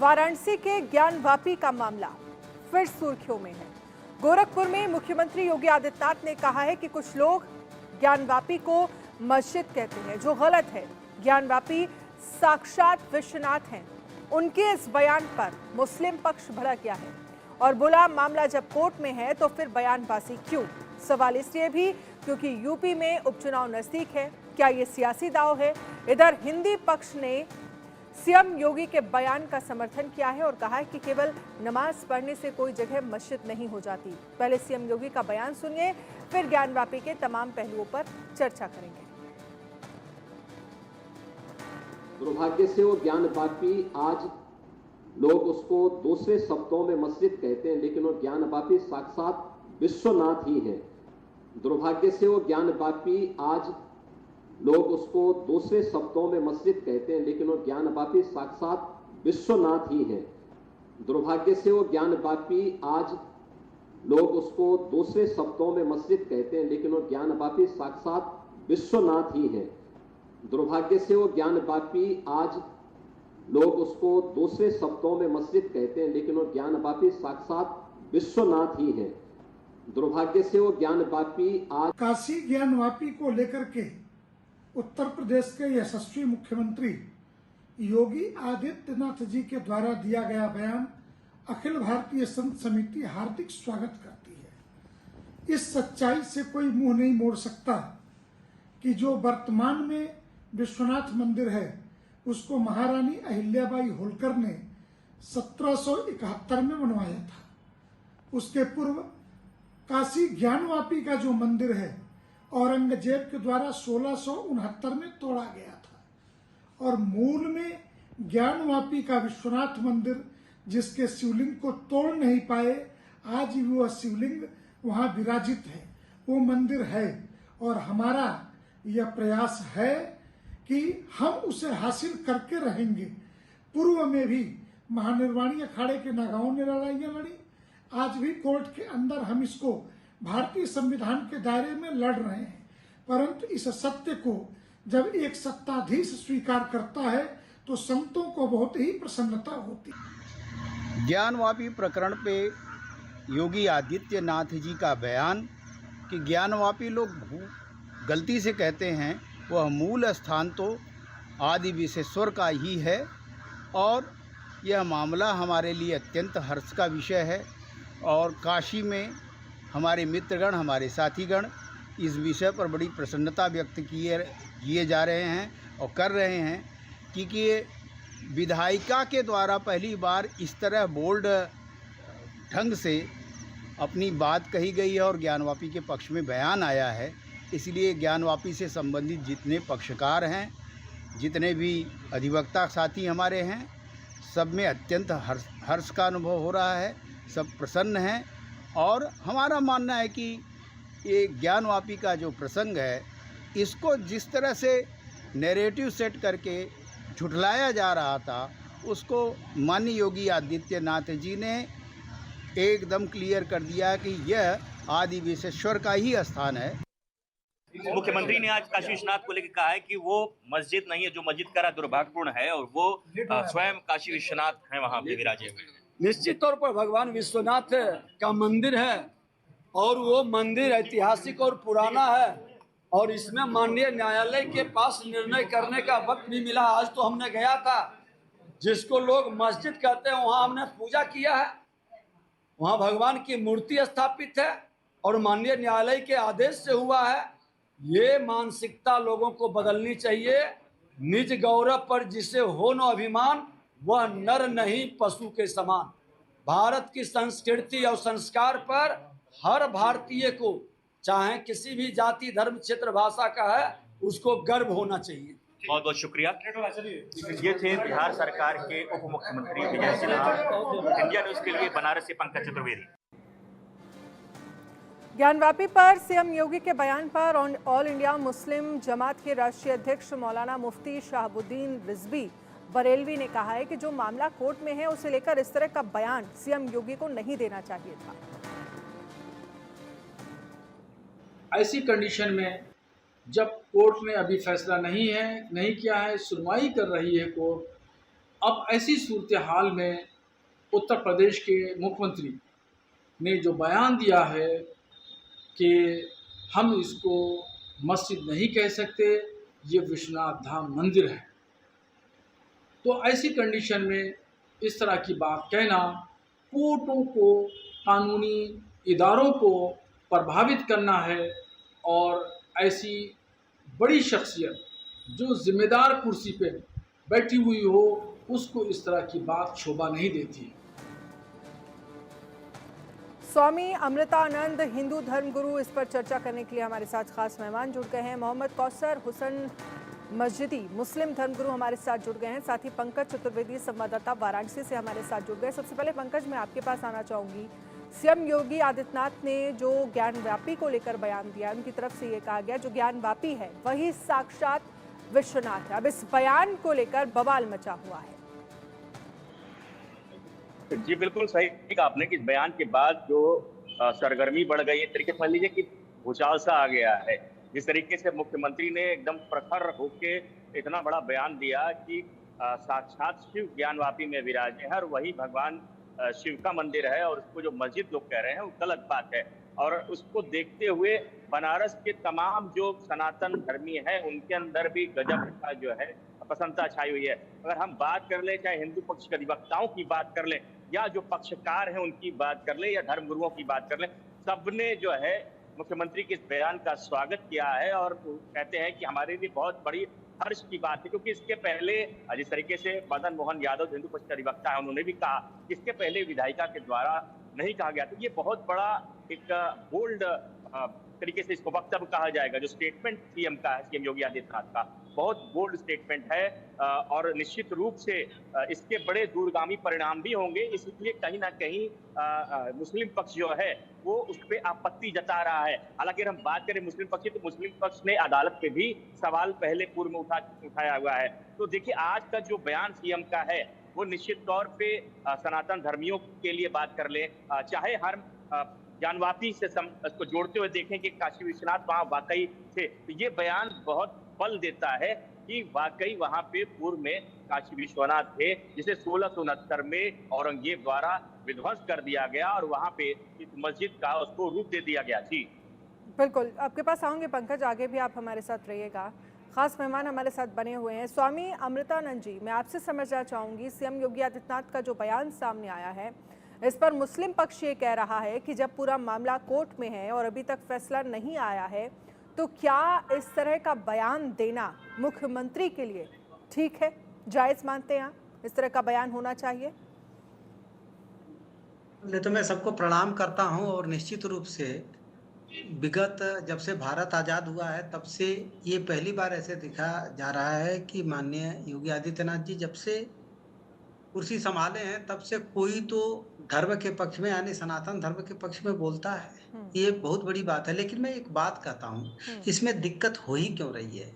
वाराणसी के ज्ञानवापी का मामला फिर सुर्खियों में है। गोरखपुर में मुख्यमंत्री योगी आदित्यनाथ ने कहा है कि कुछ लोग ज्ञानवापी को मस्जिद कहते हैं, जो गलत है। ज्ञानवापी साक्षात विश्वनाथ हैं। उनके इस बयान पर मुस्लिम पक्ष भड़क गया है और बोला, मामला जब कोर्ट में है तो फिर बयानबाजी क्यों? सवाल इसलिए भी क्योंकि यूपी में उपचुनाव नजदीक है। क्या ये सियासी दांव है? इधर हिंदी पक्ष ने सीएम योगी के बयान का समर्थन किया है और कहा है कि केवल नमाज पढ़ने से कोई जगह मस्जिद नहीं हो जाती। पहले सीएम योगी का बयान सुनिए, फिर ज्ञानवापी के तमाम पहलुओं पर चर्चा करेंगे। दुर्भाग्य से वो ज्ञानवापी, आज लोग उसको दूसरे शब्दों में मस्जिद कहते हैं, लेकिन वो ज्ञानवापी साक्षात विश्वनाथ ही है। दुर्भाग्य से वो ज्ञानवापी, आज लोग उसको दूसरे शब्दों में मस्जिद कहते हैं, लेकिन वो ज्ञानवापी साक्षात विश्वनाथ ही है। दुर्भाग्य से वो ज्ञानवापी, आज लोग उसको दूसरे शब्दों में मस्जिद कहते हैं, लेकिन वो ज्ञानवापी साक्षात विश्वनाथ ही है। दुर्भाग्य से वो ज्ञानवापी, आज लोग उसको दूसरे शब्दों में मस्जिद कहते हैं, लेकिन वो ज्ञानवापी साक्षात विश्वनाथ ही है। दुर्भाग्य से वो ज्ञानवापी, आज काशी ज्ञानवापी को लेकर के उत्तर प्रदेश के यशस्वी मुख्यमंत्री योगी आदित्यनाथ जी के द्वारा दिया गया बयान अखिल भारतीय संत समिति हार्दिक स्वागत करती है। इस सच्चाई से कोई मुंह नहीं मोड़ सकता कि जो वर्तमान में विश्वनाथ मंदिर है, उसको महारानी अहिल्याबाई होलकर ने 1771 में बनवाया था। उसके पूर्व काशी ज्ञानवापी का जो मंदिर है, औरंगजेब के द्वारा 1669 में तोड़ा गया था और मूल में ज्ञानवापी का विश्वनाथ मंदिर, जिसके शिवलिंग को तोड़ नहीं पाए, आज भी वह शिवलिंग वहां विराजित है, वो मंदिर है। और हमारा यह प्रयास है कि हम उसे हासिल करके रहेंगे। पूर्व में भी महानिर्वाणी अखाड़े के नागाओं ने लड़ाइयां लड़ी, आज भी कोर्ट के अंदर हम इसको भारतीय संविधान के दायरे में लड़ रहे हैं। परंतु इस सत्य को जब एक सत्ताधीश स्वीकार करता है तो संतों को बहुत ही प्रसन्नता होती है। ज्ञानवापी प्रकरण पे योगी आदित्यनाथ जी का बयान कि ज्ञानवापी लोग गलती से कहते हैं, वह मूल स्थान तो आदि विश्वेश्वर का ही है और यह मामला हमारे लिए अत्यंत हर्ष का विषय है। और काशी में हमारे मित्रगण, हमारे साथीगण इस विषय पर बड़ी प्रसन्नता व्यक्त किए जा रहे हैं और कर रहे हैं, क्योंकि ये विधायिका के द्वारा पहली बार इस तरह बोल्ड ढंग से अपनी बात कही गई है और ज्ञानवापी के पक्ष में बयान आया है। इसलिए ज्ञानवापी से संबंधित जितने पक्षकार हैं, जितने भी अधिवक्ता साथी हमारे हैं, सब में अत्यंत हर्ष का अनुभव हो रहा है। सब प्रसन्न हैं और हमारा मानना है कि ये ज्ञानवापी का जो प्रसंग है, इसको जिस तरह से नैरेटिव सेट करके झुठलाया जा रहा था, उसको माननीय योगी आदित्यनाथ जी ने एकदम क्लियर कर दिया कि यह आदि विश्वेश्वर का ही स्थान है। मुख्यमंत्री ने आज काशी विश्वनाथ को लेकर कहा है कि वो मस्जिद नहीं है, जो मस्जिद करा दुर्भाग्यपूर्ण है और वो स्वयं काशी विश्वनाथ हैं वहां पे विराजे हुए। निश्चित तौर पर भगवान विश्वनाथ का मंदिर है और वो मंदिर ऐतिहासिक और पुराना है और इसमें माननीय न्यायालय के पास निर्णय करने का वक्त भी मिला। आज तो हमने गया था, जिसको लोग मस्जिद कहते हैं, वहाँ हमने पूजा किया है। वहाँ भगवान की मूर्ति स्थापित है और माननीय न्यायालय के आदेश से हुआ है। ये मानसिकता लोगों को बदलनी चाहिए। निज गौरव पर जिसे हो न अभिमान, वह नर नहीं पशु के समान। भारत की संस्कृति और संस्कार पर हर भारतीय को, चाहे किसी भी जाति, धर्म, क्षेत्र, भाषा का है, उसको गर्व होना चाहिए। बहुत बहुत शुक्रिया। ये थे बिहार सरकार के उप मुख्यमंत्री विजय सिन्हा। इंडिया न्यूज के लिए बनारस से पंकज चतुर्वेदी। ज्ञानवापी पर सीएम योगी के बयान पर ऑल इंडिया मुस्लिम जमात के राष्ट्रीय अध्यक्ष मौलाना मुफ्ती शहाबुद्दीन रिजवी बरेलवी ने कहा है कि जो मामला कोर्ट में है, उसे लेकर इस तरह का बयान सीएम योगी को नहीं देना चाहिए था। ऐसी कंडीशन में जब कोर्ट में अभी फैसला नहीं किया है, सुनवाई कर रही है कोर्ट, अब ऐसी सूरत हाल में उत्तर प्रदेश के मुख्यमंत्री ने जो बयान दिया है कि हम इसको मस्जिद नहीं कह सकते, ये विश्वनाथ धाम मंदिर है, तो ऐसी कंडीशन में इस तरह की बात कहना कोर्टों को, कानूनी इदारों को प्रभावित करना है। और ऐसी बड़ी शख्सियत जो जिम्मेदार कुर्सी पे बैठी हुई हो, उसको इस तरह की बात शोभा नहीं देती। स्वामी अमृतानंद हिंदू धर्मगुरु, इस पर चर्चा करने के लिए हमारे साथ खास मेहमान जुड़ गए हैं। मोहम्मद कौसर हुसैन मस्जिदी मुस्लिम धर्मगुरु हमारे साथ जुड़ गए हैं। साथ ही पंकज चतुर्वेदी संवाददाता वाराणसी से हमारे साथ जुड़ गए। सबसे पहले पंकज, मैं आपके पास आना चाहूंगी। सीएम योगी आदित्यनाथ ने जो ज्ञानव्यापी को लेकर बयान दिया, उनकी तरफ से ये कहा गया जो ज्ञानव्यापी है वही साक्षात विश्वनाथ है। अब इस बयान को लेकर बवाल मचा हुआ है। जी बिल्कुल सही कहा आपने कि इस बयान के बाद जो सरगर्मी बढ़ गई है, तरीके समझ लीजिए कि भूचाल सा आ गया है। जिस तरीके से मुख्यमंत्री ने एकदम प्रखर होके इतना बड़ा बयान दिया कि साक्षात शिव ज्ञानवापी में विराजे हैं और वही भगवान शिव का मंदिर है, और उसको जो मस्जिद लोग कह रहे हैं वो गलत बात है। और उसको देखते हुए बनारस के तमाम जो सनातन धर्मी हैं उनके अंदर भी गजब का जो है प्रसन्नता छाई हुई है। अगर हम बात कर ले, चाहे हिंदू पक्ष के अधिवक्ताओं की बात कर ले या जो पक्षकार हैं उनकी बात कर ले या धर्मगुरुओं की बात कर ले, सबने जो है मुख्यमंत्री के इस बयान का स्वागत किया है और कहते हैं कि हमारे लिए बहुत बड़ी हर्ष की बात है। क्योंकि इसके पहले जिस तरीके से मदन मोहन यादव हिंदू पक्ष के अधिवक्ता है, उन्होंने भी कहा कि इसके पहले विधायिका के द्वारा नहीं कहा गया। तो ये बहुत बड़ा एक बोल्ड तरीके से इसको वक्तव्य कहा जाएगा। जो स्टेटमेंट सीएम का है, सीएम योगी आदित्यनाथ का, बहुत बोल्ड स्टेटमेंट है और निश्चित रूप से इसके बड़े दूरगामी परिणाम भी होंगे। इसलिए कहीं ना कहीं मुस्लिम पक्ष जो है वो उस पर आपत्ति जता रहा है। हालांकि अगर हम बात करें मुस्लिम पक्ष की, तो मुस्लिम पक्ष ने अदालत पे भी सवाल पहले पूर्व में उठाया हुआ है। तो देखिए, आज का जो बयान सीएम का है वो निश्चित तौर पे सनातन धर्मियों के लिए बात कर ले, चाहे हर ज्ञानवापी से इसको जोड़ते हुए देखें कि काशी विश्वनाथ वहां वाकई थे, तो ये बयान बहुत बल देता है कि वाकई वहां पे पूर्व में काशी विश्वनाथ थे, जिसे 1669 में औरंगजेब द्वारा विध्वंस कर दिया गया और वहां पे इस मस्जिद का उसको रूप दे दिया गया। जी बिल्कुल, आपके पास आऊंगे पंकज, आगे भी आप हमारे साथ रहिएगा। खास मेहमान हमारे साथ बने हुए हैं स्वामी अमृतानंद जी। मैं आपसे समझना चाहूंगी, सीएम योगी आदित्यनाथ का जो बयान सामने आया है, इस पर मुस्लिम पक्ष ये कह रहा है कि जब पूरा मामला कोर्ट में है और अभी तक फैसला नहीं आया है, तो क्या इस तरह का बयान देना मुख्यमंत्री के लिए ठीक है, जायज मानते हैं आप? इस तरह का बयान होना चाहिए? तो मैं सबको प्रणाम करता हूं और निश्चित रूप से विगत जब से भारत आज़ाद हुआ है तब से ये पहली बार ऐसे दिखा जा रहा है कि माननीय योगी आदित्यनाथ जी जब से कुर्सी संभाले हैं तब से कोई तो धर्म के पक्ष में, यानी सनातन धर्म के पक्ष में बोलता है। ये बहुत बड़ी बात है। लेकिन मैं एक बात कहता हूँ, इसमें दिक्कत हो ही क्यों रही है?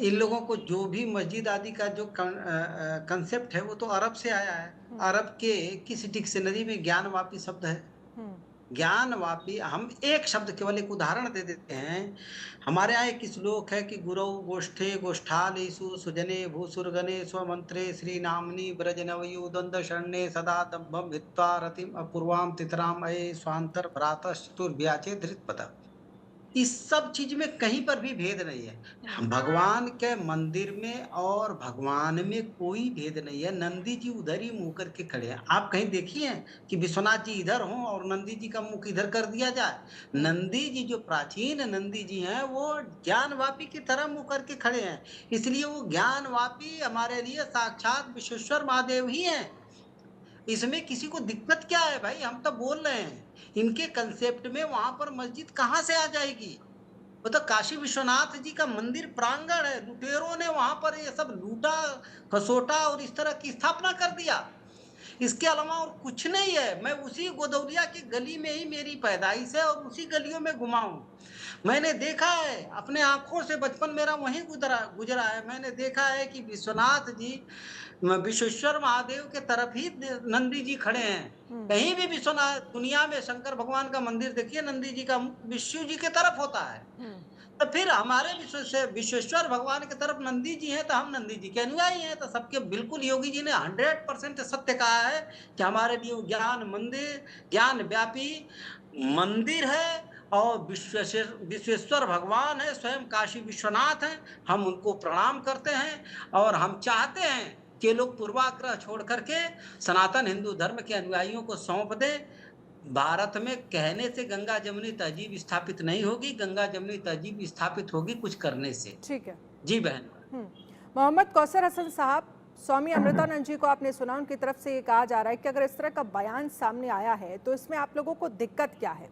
इन लोगों को जो भी मस्जिद आदि का जो कंसेप्ट है वो तो अरब से आया है। अरब के किस डिक्शनरी में ज्ञानवापी शब्द है? ज्ञानवापी, हम एक शब्द केवल एक उदाहरण दे देते हैं। हमारे यहाँ एक श्लोक है कि गुरौ गोष्ठे गोष्ठालेषु सुजने भूसुरगणे स्वमंत्रे श्री नामनी ब्रजनवयु द्वंद्व शरण्ये सदा दम्भम भित्वा रतिम अपूर्वाम तितराम अये स्वांतर भ्रातश्चतुर्भ्याचे धृतपद। इस सब चीज में कहीं पर भी भेद नहीं है। भगवान के मंदिर में और भगवान में कोई भेद नहीं है। नंदी जी उधर ही मुंह करके खड़े हैं। आप कहीं देखिए कि विश्वनाथ जी इधर हों और नंदी जी का मुख इधर कर दिया जाए? नंदी जी, जो प्राचीन नंदी जी हैं, वो ज्ञानवापी की तरह मुंह करके खड़े हैं। इसलिए वो ज्ञानवापी हमारे लिए साक्षात विश्वेश्वर महादेव ही हैं। इसमें किसी को दिक्कत क्या है भाई? हम तो बोल रहे हैं इनके कंसेप्ट में वहां पर मस्जिद कहां से आ जाएगी? वो तो काशी विश्वनाथ जी का मंदिर प्रांगण है। लुटेरों ने वहां पर ये सब लूटा खसोटा और इस तरह की स्थापना कर दिया। इसके अलावा और कुछ नहीं है। मैं उसी गोदौलिया की गली में ही मेरी पैदाइश है और उसी गलियों में घुमा हूँ। मैंने देखा है अपने आंखों से, बचपन मेरा वहीं गुजरा है। मैंने देखा है कि विश्वनाथ जी, विश्वेश्वर महादेव के तरफ ही नंदी जी खड़े हैं। कहीं भी विश्वनाथ दुनिया में शंकर भगवान का मंदिर देखिए, नंदी जी का विष्णु जी के तरफ होता है। तो फिर हमारे विश्वेश्वर भगवान की तरफ नंदी जी हैं, तो हम नंदी जी के अनुयायी हैं। तो सबके बिल्कुल योगी जी ने 100% सत्य कहा है कि हमारे लिए ज्ञान मंदिर, ज्ञान व्यापी मंदिर है, और विश्वेश्वर भगवान है, स्वयं काशी विश्वनाथ हैं। हम उनको प्रणाम करते हैं और हम चाहते हैं कि लोग पूर्वाग्रह छोड़ करके सनातन हिंदू धर्म के अनुयायियों को सौंप दें। भारत में कहने से गंगा जमुनी तहजीब स्थापित नहीं होगी, गंगा जमुनी तहजीब स्थापित होगी कुछ करने से। ठीक है जी बहन। मोहम्मद कौसर हसन साहब, स्वामी अमृतानंद जी को आपने सुना, उनकी तरफ से ये कहा जा रहा है कि अगर इस तरह का बयान सामने आया है तो इसमें आप लोगों को दिक्कत क्या है?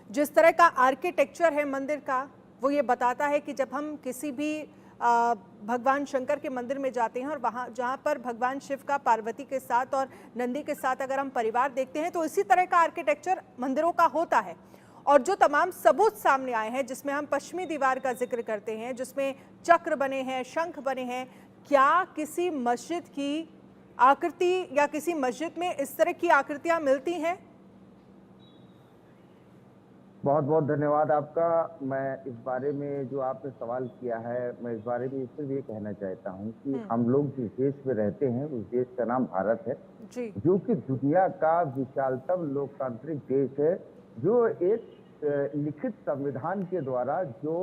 जिस तरह का आर्किटेक्चर है मंदिर का, वो ये बताता है कि जब हम किसी भी भगवान शंकर के मंदिर में जाते हैं और वहाँ जहाँ पर भगवान शिव का पार्वती के साथ और नंदी के साथ अगर हम परिवार देखते हैं तो इसी तरह का आर्किटेक्चर मंदिरों का होता है। और जो तमाम सबूत सामने आए हैं, जिसमें हम पश्चिमी दीवार का जिक्र करते हैं, जिसमें चक्र बने हैं, शंख बने हैं, क्या किसी मस्जिद की आकृति या किसी मस्जिद में इस तरह की आकृतियां मिलती हैं? बहुत बहुत धन्यवाद आपका। मैं इस बारे में जो आपने सवाल किया है, मैं इस बारे में सिर्फ ये कहना चाहता हूँ कि हम लोग जिस देश में रहते हैं उस देश का नाम भारत है जी। जो कि दुनिया का विशालतम लोकतांत्रिक देश है, जो एक लिखित संविधान के द्वारा जो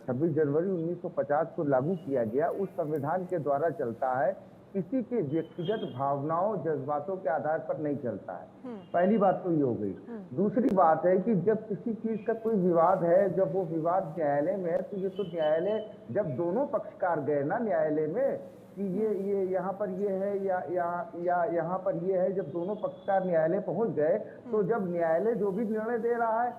26 जनवरी 1950 को लागू किया गया, उस संविधान के द्वारा चलता है, किसी के व्यक्तिगत भावनाओं जज्बातों के आधार पर नहीं चलता है। पहली बात तो ये हो गई। दूसरी बात है कि जब किसी चीज का कोई विवाद है, जब वो विवाद न्यायालय में है, तो ये तो न्यायालय, जब दोनों पक्षकार गए ना न्यायालय में कि ये यहाँ पर ये है या यहाँ पर ये है, जब दोनों पक्षकार न्यायालय पहुंच गए, तो जब न्यायालय जो भी निर्णय दे रहा है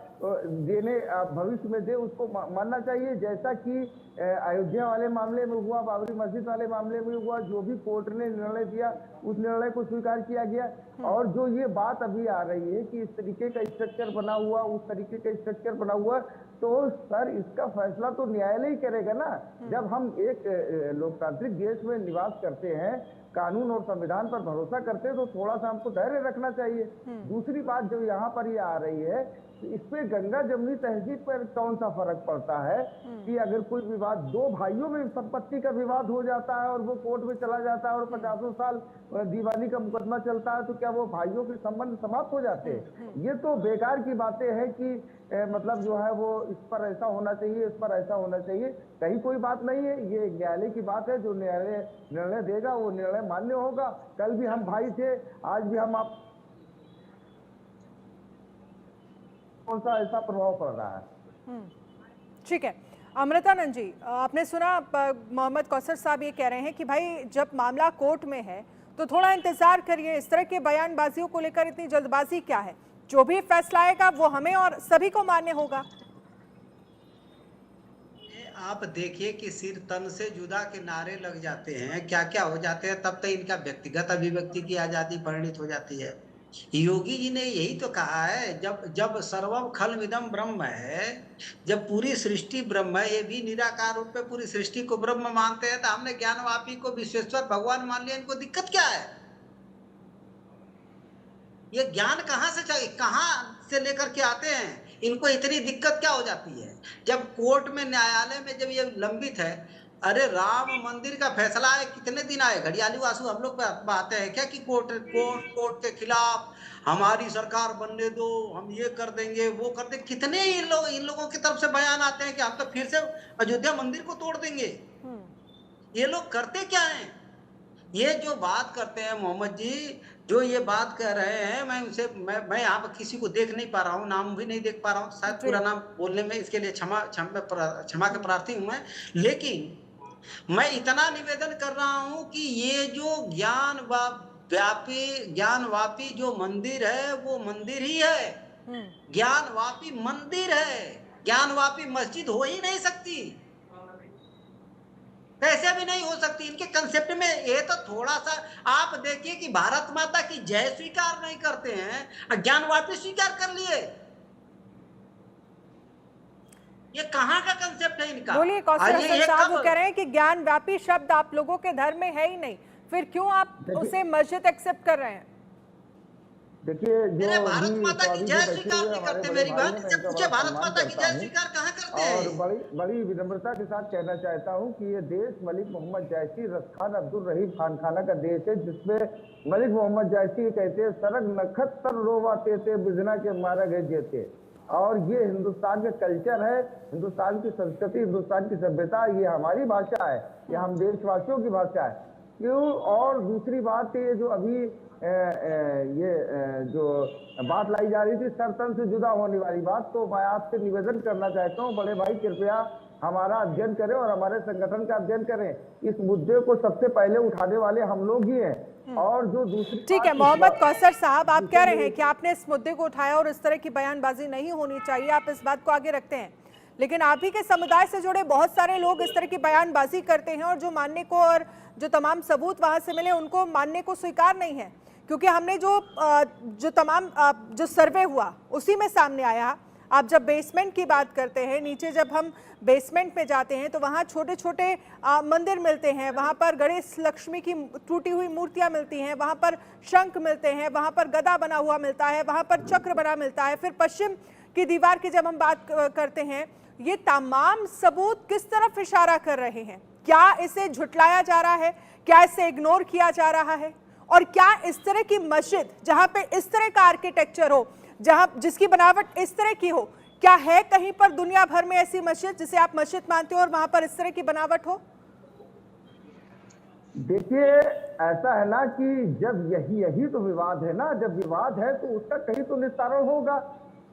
देने भविष्य में दे, उसको मानना चाहिए। जैसा कि अयोध्या वाले मामले में हुआ, बाबरी मस्जिद वाले मामले में हुआ, जो भी कोर्ट ने निर्णय दिया उस निर्णय को स्वीकार किया गया। और जो ये बात अभी आ रही है कि इस तरीके का स्ट्रक्चर बना हुआ, उस तरीके का स्ट्रक्चर बना हुआ, तो सर इसका फैसला तो न्यायालय ही करेगा ना। जब हम एक लोकतांत्रिक देश में निवास करते हैं, कानून और संविधान पर भरोसा करते हैं, तो थोड़ा सा हमको धैर्य रखना चाहिए। दूसरी बात जो यहाँ पर ये आ रही है, इस पे गंगा जमुनी तहजीब पर कौन सा फर्क पड़ता है कि अगर कोई विवाद, दो भाइयों में संपत्ति का विवाद हो जाता है और वो कोर्ट में चला जाता है और 50 साल दीवानी का मुकदमा चलता है, तो क्या वो भाइयों के संबंध समाप्त हो जाते हैं? ये तो बेकार की बातें हैं कि मतलब जो है वो इस पर ऐसा होना चाहिए, इस पर ऐसा होना चाहिए। कहीं कोई बात नहीं है, ये न्यायालय की बात है। जो न्यायालय निर्णय देगा वो निर्णय मान्य होगा। कल भी हम भाई थे, आज भी हम आप, कौन सा ऐसा प्रभाव पड़ रहा है? ठीक है अमृतानंद जी, आपने सुना मोहम्मद कौसर साहब ये कह रहे हैं कि भाई जब मामला कोर्ट में है तो थोड़ा इंतजार करिए, इस तरह के बयानबाजियों को लेकर इतनी जल्दबाजी क्या है? जो भी फैसला आएगा वो हमें और सभी को मान्य होगा। आप देखिए कि सिर तन से जुदा के नारे लग जाते हैं, क्या क्या हो जाते हैं, तब तक इनका व्यक्तिगत अभिव्यक्ति की आजादी परिणित हो जाती है। योगी जी ने यही तो कहा है, जब सर्वम खलमिदम ब्रह्म है, जब पूरी सृष्टि ब्रह्म है, ये भी निराकार रूप में पूरी सृष्टि को ब्रह्म मानते हैं, तो हमने ज्ञानवापी को विश्वेश्वर भगवान मान लिया। इनको दिक्कत क्या है? ये ज्ञान कहाँ से चाहिए, कहाँ से लेकर के आते हैं? इनको इतनी दिक्कत क्या हो जाती है? जब कोर्ट में, न्यायालय में जब ये लंबित है, अरे राम मंदिर का फैसला है, कितने दिन आए? घड़ियाली आंसू हम लोग बातें हैं क्या कि कोर्ट के खिलाफ हमारी सरकार बनने दो, हम ये कर देंगे, वो कर देंगे। कितने इन लोगों की तरफ से बयान आते हैं कि हम तो फिर से अयोध्या मंदिर को तोड़ देंगे। ये लोग करते क्या हैं? ये जो बात करते हैं मोहम्मद जी, जो ये बात कर रहे हैं, मैं यहाँ पर किसी को देख नहीं पा रहा हूँ, नाम भी नहीं देख पा रहा हूँ, शायद पूरा नाम बोलने में, इसके लिए क्षमा के प्रार्थी हूँ मैं। लेकिन मैं इतना निवेदन कर रहा हूं कि ये जो ज्ञानवापी जो मंदिर है, वो मंदिर ही है, ज्ञानवापी मंदिर है। ज्ञानवापी मस्जिद हो ही नहीं सकती, कैसे भी नहीं हो सकती। इनके कंसेप्ट में ये तो थोड़ा सा आप देखिए कि भारत माता की जय स्वीकार नहीं करते हैं, ज्ञानवापी स्वीकार कर लिए। ये कहाँ का कंसेप्ट है इनका? बोलिए कौशल हसन साहब, वो कह रहे हैं कि ज्ञान व्यापी शब्द आप लोगों के धर्म में है ही नहीं, फिर क्यों आप उसे मस्जिद एक्सेप्ट कर रहे हैं? देखिए मेरे जो भारत भी माता की अभी जय जो बैठे स्वीकार हुए नहीं हमारे करते बड़े मेरी भाई बहन, हैं, मैं जब इनका पूछे बड़ा भारत सम्मान माता की करता जय हूँ स्वीकार कहाँ करते और हैं? बड़ी बड़ी विनम्रता के साथ कहना चाहता हूँ कि ये देश मलिक मोहम्मद जायसी रसखान अब्दुल रहीम खान खाना का देश है, जिसमें मलिक मोहम्मद जायसी कहते हैं सरग नखत तर रोवाते थे बिजना के मारा गए जेते। और ये हिंदुस्तान का कल्चर है, हिंदुस्तान की संस्कृति, हिंदुस्तान की सभ्यता, ये हमारी भाषा है, ये हम देशवासियों की भाषा है। क्यों? और दूसरी बात ये जो अभी जो बात लाई जा रही थी सरतन से जुदा होने वाली बात, तो मैं आपसे निवेदन करना चाहता हूँ बड़े भाई कृपया हमारा अध्ययन करें और हमारे संगठन का अध्ययन करें। इस मुद्दे को सबसे पहले उठाने वाले हम लोग ही हैं। और जो दूसरी ठीक है मोहम्मद कौसर साहब, आप कह रहे हैं कि आपने इस मुद्दे को उठाया और इस तरह की बयानबाजी नहीं होनी चाहिए, आप इस बात को आगे रखते हैं, लेकिन आप ही के समुदाय से जुड़े बहुत सारे लोग इस तरह की बयानबाजी करते हैं और जो मानने को और जो तमाम सबूत वहां से मिले उनको मानने को स्वीकार नहीं है, क्योंकि हमने जो तमाम जो सर्वे हुआ उसी में सामने आया। आप जब बेसमेंट की बात करते हैं, नीचे जब हम बेसमेंट में जाते हैं तो वहाँ छोटे छोटे मंदिर मिलते हैं, वहाँ पर गणेश लक्ष्मी की टूटी हुई मूर्तियाँ मिलती हैं, वहाँ पर शंख मिलते हैं, वहाँ पर गदा बना हुआ मिलता है, वहाँ पर चक्र बना मिलता है। फिर पश्चिम की दीवार की जब हम बात करते हैं, ये तमाम सबूत किस तरफ इशारा कर रहे हैं? क्या इसे झुटलाया जा रहा है? क्या इसे इग्नोर किया जा रहा है? और क्या इस तरह की मस्जिद जहाँ पे इस तरह का आर्किटेक्चर हो, जहाँ जिसकी बनावट इस तरह की हो, क्या है कहीं पर दुनिया भर में ऐसी मस्जिद जिसे आप मस्जिद मानते हो और वहां पर इस तरह की बनावट हो? देखिए ऐसा है ना कि जब यही तो विवाद है ना, जब विवाद है तो उसका कहीं तो निस्तारण होगा।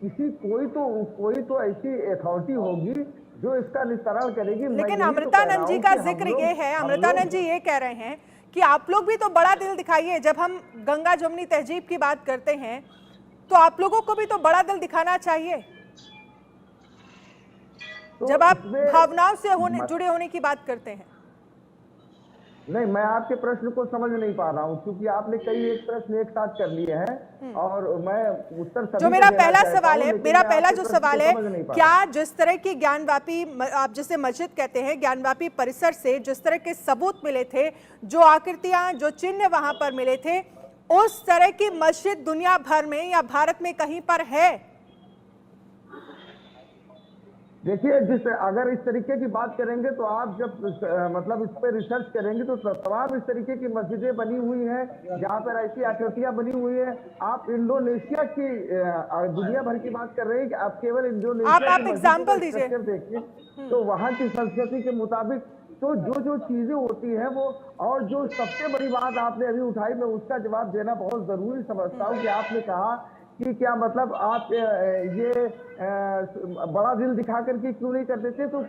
कोई तो ऐसी अथॉरिटी होगी जो इसका निस्तारण करेगी। लेकिन अमृतानंद जी का जिक्र ये है, अमृतानंद जी ये कह रहे हैं कि आप लोग भी तो बड़ा दिल दिखाइए। जब हम गंगा जमुनी तहजीब की बात करते हैं तो आप लोगों को भी तो बड़ा दिल दिखाना चाहिए। तो जब आप भावनाओं से जुड़े होने की बात करते हैं। नहीं, मैं आपके प्रश्न को समझ नहीं पा रहा हूं, क्योंकि आपने कई एक प्रश्न एक साथ कर लिए हैं और मैं उत्तर जो मेरा पहला सवाल है, मेरा पहला जो सवाल है, क्या जिस तरह की ज्ञानवापी, आप जिसे मस्जिद कहते हैं, ज्ञानवापी परिसर से जिस तरह के सबूत मिले थे, जो आकृतियां, जो चिन्ह वहां पर मिले थे, उस तरह की मस्जिद दुनिया भर में या भारत में कहीं पर है? देखिए, अगर इस तरीके की बात करेंगे तो आप जब मतलब इस पर रिसर्च करेंगे तो तमाम इस तरीके की मस्जिदें बनी हुई हैं जहाँ पर ऐसी आकृतियां बनी हुई हैं। आप इंडोनेशिया की दुनिया भर की बात कर रहे हैं कि आप केवल इंडोनेशिया आप एग्जांपल दीजिए। देखिए तो वहाँ की संस्कृति के मुताबिक तो जो चीजें होती हैं वो, और जो सबसे बड़ी बात आपने अभी उठाई, मैं उसका जवाब देना बहुत जरूरी समझता हूँ कि आपने कहा कि क्या मतलब आप ये बड़ा दिल दिखा करके क्यों नहीं करते थे? तो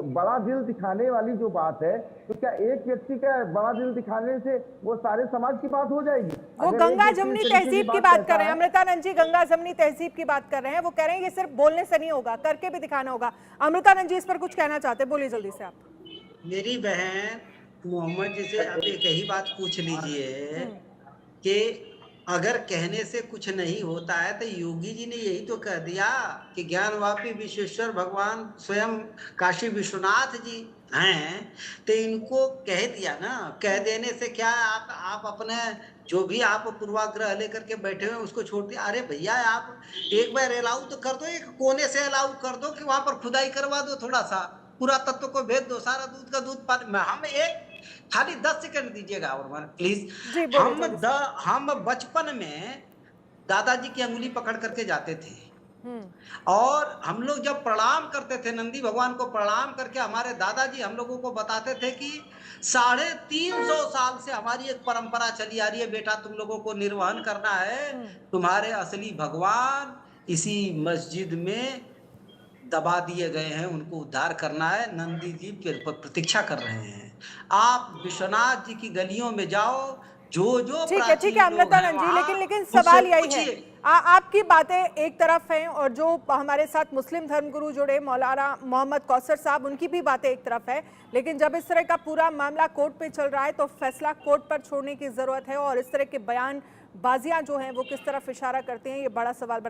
बड़ा दिल दिखाने वाली जो बात है, तो क्या एक व्यक्ति का बड़ा दिल दिखाने से वो सारे समाज की बात हो जाएगी? वो गंगा जमुनी तहजीब की बात कर रहे हैं अमृतानंद जी, गंगा जमुनी तहजीब की बात कर रहे हैं। वो कह रहे हैं ये सिर्फ बोलने से नहीं होगा, करके भी दिखाना होगा। अमृतानंद जी इस पर कुछ कहना चाहते हैं, बोलिए जल्दी से आप। मेरी बहन मोहम्मद जी से आप एक ही बात पूछ लीजिए कि अगर कहने से कुछ नहीं होता है तो योगी जी ने यही तो कह दिया कि ज्ञानवापी विश्वेश्वर भगवान स्वयं काशी विश्वनाथ जी हैं, तो इनको कह दिया ना। कह देने से क्या आप अपने जो भी आप पूर्वाग्रह लेकर के बैठे हुए उसको छोड़ दिया। अरे भैया आप एक बार अलाउ तो कर दो, एक कोने से अलाउ कर दो कि वहां पर खुदाई करवा दो, थोड़ा सा पूरा तत्व को भेज दो, सारा दूध का दूध पानी। हम एक खाली 10 सेकंड दीजिएगा और प्लीज। हम बचपन में दादाजी की अंगुली पकड़ करके जाते थे और हम लोग जब प्रणाम करते थे नंदी भगवान को, प्रणाम करके हमारे दादाजी हम लोगों को बताते थे कि 350 साल से हमारी एक परंपरा चली आ रही है, बेटा तुम लोगों को निर्वहन करना है, तुम्हारे असली भगवान इसी मस्जिद में दबा दिए गए हैं, उनको उद्धार करना है, नंदी जी प्रतीक्षा कर रहे हैं। आप विश्वनाथ जी की गलियों में जाओ, जो ठीक है अमृतानंद जी, लेकिन सवाल यही है, आपकी बातें एक तरफ हैं और जो हमारे साथ मुस्लिम धर्मगुरु जुड़े मौलाना मोहम्मद कौसर साहब, उनकी भी बातें एक तरफ है, लेकिन जब इस तरह का पूरा मामला कोर्ट पे चल रहा है तो फैसला कोर्ट पर छोड़ने की जरूरत है और इस तरह के बयानबाजियां जो हैं वो किस तरफ इशारा करते हैं, ये बड़ा सवाल